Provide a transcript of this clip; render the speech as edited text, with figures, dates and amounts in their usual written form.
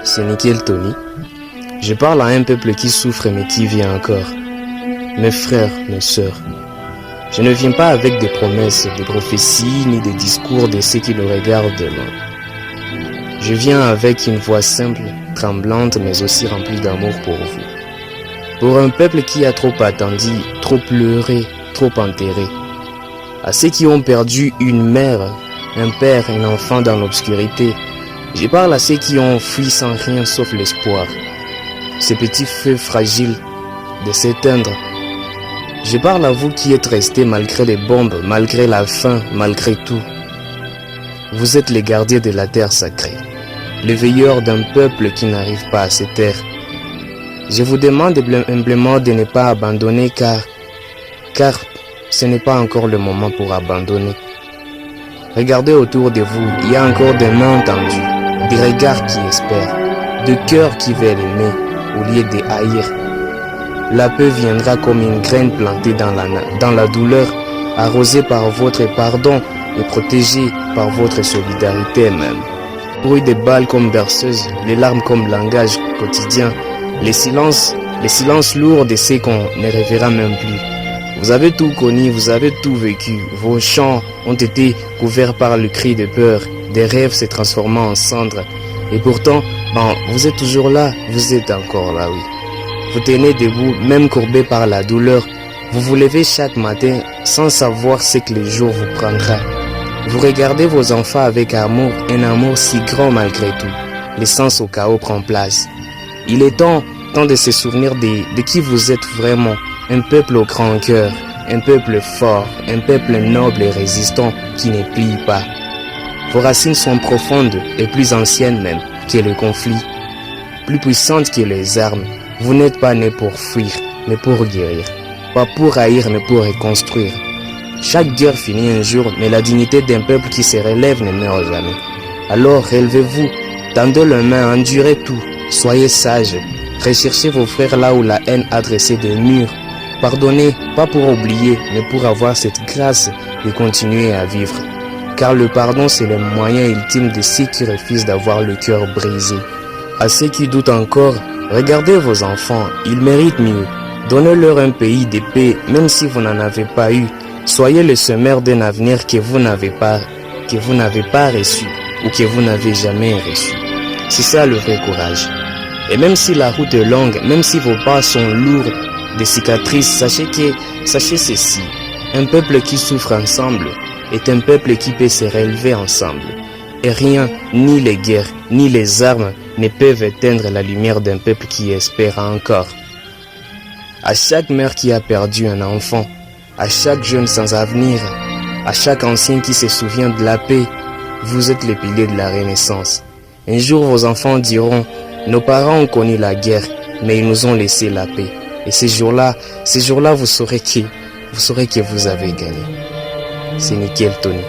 C'est nickel, Tony. Je parle à un peuple qui souffre mais qui vit encore. Mes frères, mes sœurs. Je ne viens pas avec des promesses, des prophéties, ni des discours de ceux qui le regardent de loin. Je viens avec une voix simple, tremblante, mais aussi remplie d'amour pour vous. Pour un peuple qui a trop attendu, trop pleuré, trop enterré. À ceux qui ont perdu une mère, un père, un enfant dans l'obscurité. Je parle à ceux qui ont fui sans rien sauf l'espoir. Ces petits feux fragiles de s'éteindre. Je parle à vous qui êtes restés malgré les bombes, malgré la faim, malgré tout. Vous êtes les gardiens de la terre sacrée, les veilleurs d'un peuple qui n'arrive pas à se taire. Je vous demande humblement de ne pas abandonner car ce n'est pas encore le moment pour abandonner. Regardez autour de vous, il y a encore des mains tendues, des regards qui espèrent, de cœurs qui veulent aimer au lieu de haïr. La paix viendra comme une graine plantée dans la douleur, arrosée par votre pardon et protégée par votre solidarité même. Bruit des balles comme berceuse, les larmes comme langage quotidien, les silences lourds de ceux qu'on ne reverra même plus. Vous avez tout connu, vous avez tout vécu. Vos chants ont été couverts par le cri de peur, des rêves se transformant en cendres. Et pourtant, vous êtes toujours là, vous êtes encore là, oui. Vous tenez debout, même courbé par la douleur. Vous vous levez chaque matin sans savoir ce que le jour vous prendra. Vous regardez vos enfants avec amour, un amour si grand malgré tout. L'essence au chaos prend place. Il est temps de se souvenir de qui vous êtes vraiment. Un peuple au grand cœur, un peuple fort, un peuple noble et résistant qui ne plie pas. Vos racines sont profondes et plus anciennes même que le conflit, plus puissantes que les armes. Vous n'êtes pas né pour fuir, mais pour guérir. Pas pour haïr, mais pour reconstruire. Chaque guerre finit un jour, mais la dignité d'un peuple qui se relève ne meurt jamais. Alors relevez-vous, tendez la main, endurez tout, soyez sages. Recherchez vos frères là où la haine a dressé des murs. Pardonnez, pas pour oublier, mais pour avoir cette grâce de continuer à vivre. Car le pardon, c'est le moyen ultime de ceux qui refusent d'avoir le cœur brisé. À ceux qui doutent encore, regardez vos enfants, ils méritent mieux. Donnez-leur un pays de paix, même si vous n'en avez pas eu. Soyez le semeur d'un avenir que vous n'avez pas reçu ou que vous n'avez jamais reçu. C'est ça le vrai courage. Et même si la route est longue, même si vos pas sont lourds de cicatrices, sachez ceci. Un peuple qui souffre ensemble est un peuple qui peut se relever ensemble. Et rien, ni les guerres, ni les armes ne peuvent éteindre la lumière d'un peuple qui espère encore. À chaque mère qui a perdu un enfant, à chaque jeune sans avenir, à chaque ancien qui se souvient de la paix, vous êtes les piliers de la Renaissance. Un jour vos enfants diront, nos parents ont connu la guerre, mais ils nous ont laissé la paix. Et ces jours-là, vous saurez que vous avez gagné. C'est nickel, Tony.